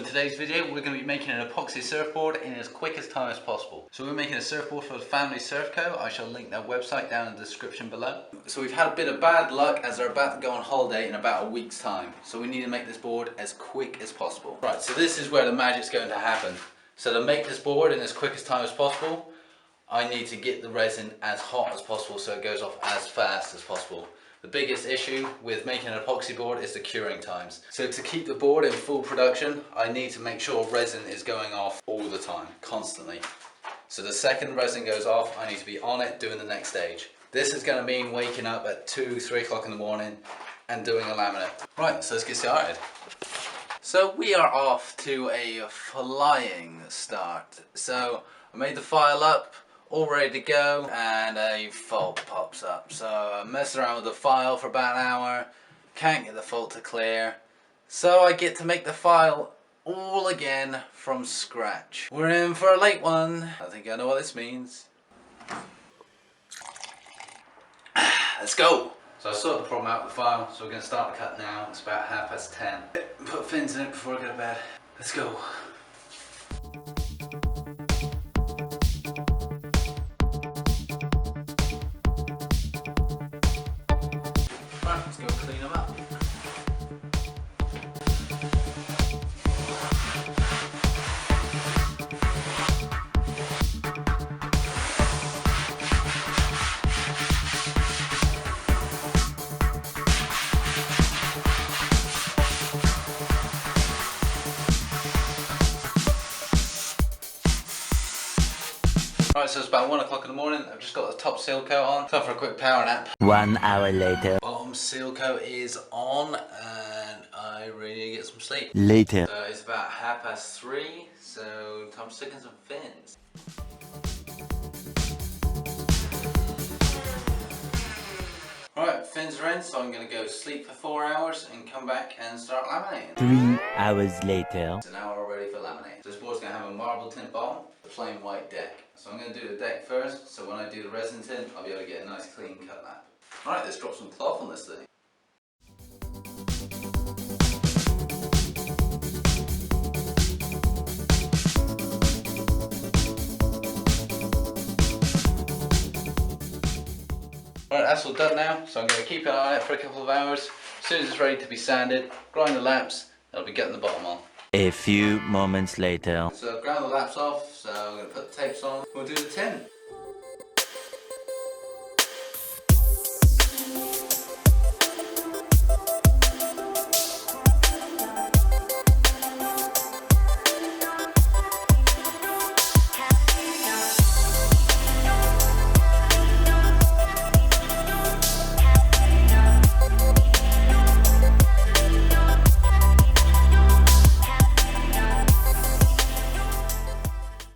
in today's video we're going to be making an epoxy surfboard in as quick as time as possible. So we're making a surfboard for the Family Surf Co. I shall link their website down in the description below. So we've had a bit of bad luck as they're about to go on holiday in about a week's time. So we need to make this board as quick as possible. Right, so this is where the magic's going to happen. So to make this board in as quick as time as possible, I need to get the resin as hot as possible so it goes off as fast as possible. The biggest issue with making an epoxy board is the curing times. So to keep the board in full production, I need to make sure resin is going off all the time, constantly. So the second resin goes off, I need to be on it doing the next stage. This is going to mean waking up at 2, 3 o'clock in the morning and doing a laminate. Right, so let's get started. So we are off to a flying start. So I made the file up, all ready to go, and a fault pops up. So I messed around with the file for about an hour, can't get the fault to clear, so I get to make the file all again from scratch. We're in for a late one. I think I know what this means. Let's go! So I sorted the problem out with the file, so we're going to start the cut now. It's about 10:30. Put fins in it before I go to bed. Let's go! Let's go clean them up. Right, so it's about 1 o'clock in the morning. I've just got the top seal coat on. Time for a quick power nap. 1 hour later. Bottom seal coat is on and I really need to get some sleep. Later. So it's about 3:30, so time to stick in some fins. Right, fins are in, so I'm going to go sleep for 4 hours and come back and start laminating. 3 hours later. So now we're ready for laminate. This board's going to have a marble tint bottom, a plain white deck. So I'm going to do the deck first, so when I do the resin tint, I'll be able to get a nice clean cut lap. Alright, let's drop some cloth on this thing. Alright, that's all done now, so I'm going to keep an eye on it for a couple of hours. As soon as it's ready to be sanded, grind the laps, I'll be getting the bottom on. A few moments later. So I've ground the laps off, so I'm going to put the tapes on. We'll do the tint.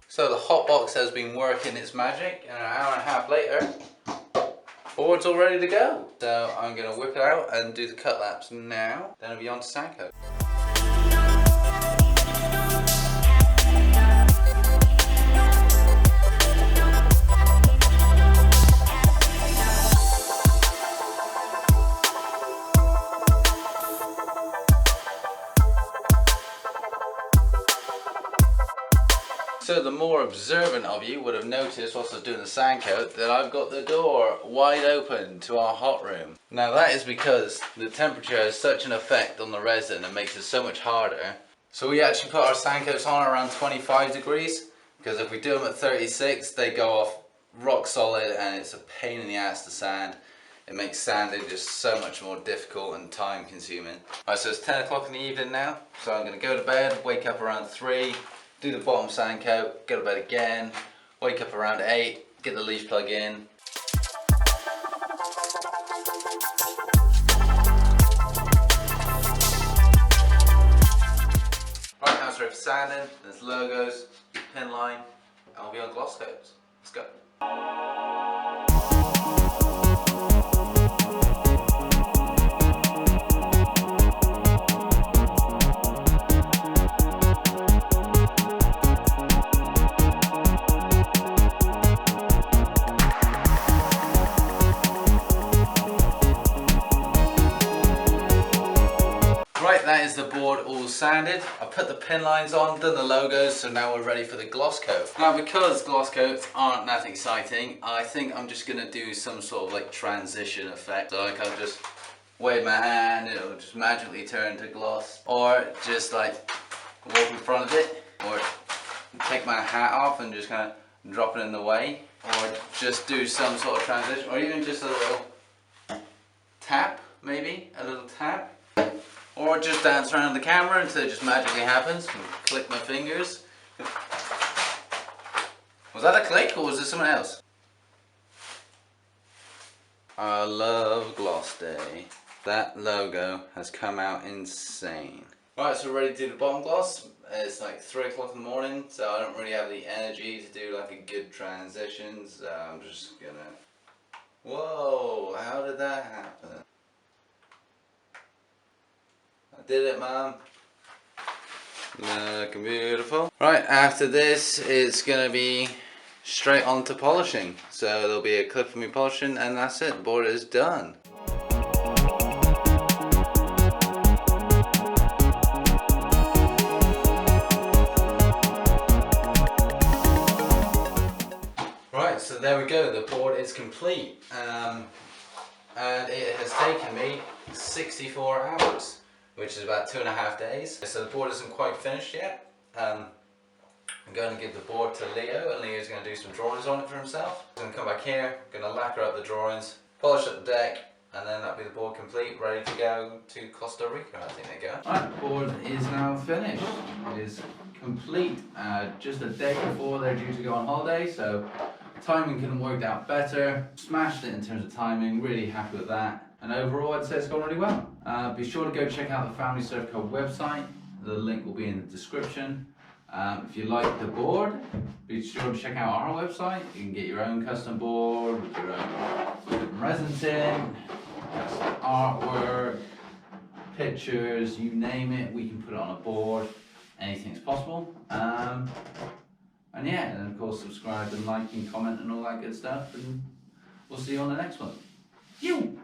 So the hot box has been working its magic, and an hour and a half later, board's all ready to go. So I'm going to whip it out and do the cut laps now, then I'll be on to sand coat. So the more observant of you would have noticed whilst I was doing the sand coat that I've got the door wide open to our hot room. Now that is because the temperature has such an effect on the resin and makes it so much harder. So we actually put our sand coats on around 25 degrees because if we do them at 36 they go off rock solid and it's a pain in the ass to sand. It makes sanding just so much more difficult and time consuming. Alright, so it's 10 o'clock in the evening now, so I'm going to go to bed, wake up around 3. Do the bottom sand coat, go to bed again, wake up around 8, get the leaf plug in. Right, now it's ready for sanding. There's logos, pin line, and I'll be on gloss coats. Let's go. Right, that is the board all sanded. I put the pin lines on, done the logos, so now we're ready for the gloss coat. Now because gloss coats aren't that exciting, I think I'm just gonna do some sort of like transition effect. So like I'll just wave my hand, it'll just magically turn to gloss. Or just like walk in front of it, or take my hat off and just kind of drop it in the way. Or just do some sort of transition, or even just a little tap, maybe, a little tap. Or just dance around the camera until it just magically happens and click my fingers. Was that a click or was it someone else? I love Gloss Day. That logo has come out insane. Right, so we're ready to do the bottom gloss. It's like 3 o'clock in the morning, so I don't really have the energy to do like a good transition, so I'm just gonna... Whoa, how did that happen? I did it, man. Looking beautiful. Right, after this, it's gonna be straight on to polishing. So there'll be a clip for me polishing, and that's it. The board is done. Right, so there we go. The board is complete, and it has taken me 64 hours. Which is about 2.5 days. So the board isn't quite finished yet. I'm going to give the board to Leo, and Leo's going to do some drawings on it for himself. I'm going to come back here, going to lacquer up the drawings, polish up the deck, and then that'll be the board complete, ready to go to Costa Rica, I think they go. Right, the board is now finished. It is complete. Just a day before they're due to go on holiday, so timing could have worked out better. Smashed it in terms of timing, really happy with that. And overall, I'd say it's gone really well. Be sure to go check out the Family Surf Co website. The link will be in the description. If you like the board, be sure to check out our website. You can get your own custom board with your own resin tin, custom artwork, pictures, you name it, we can put it on a board. Anything's possible. And yeah, and of course subscribe and like and comment and all that good stuff. And we'll see you on the next one. You.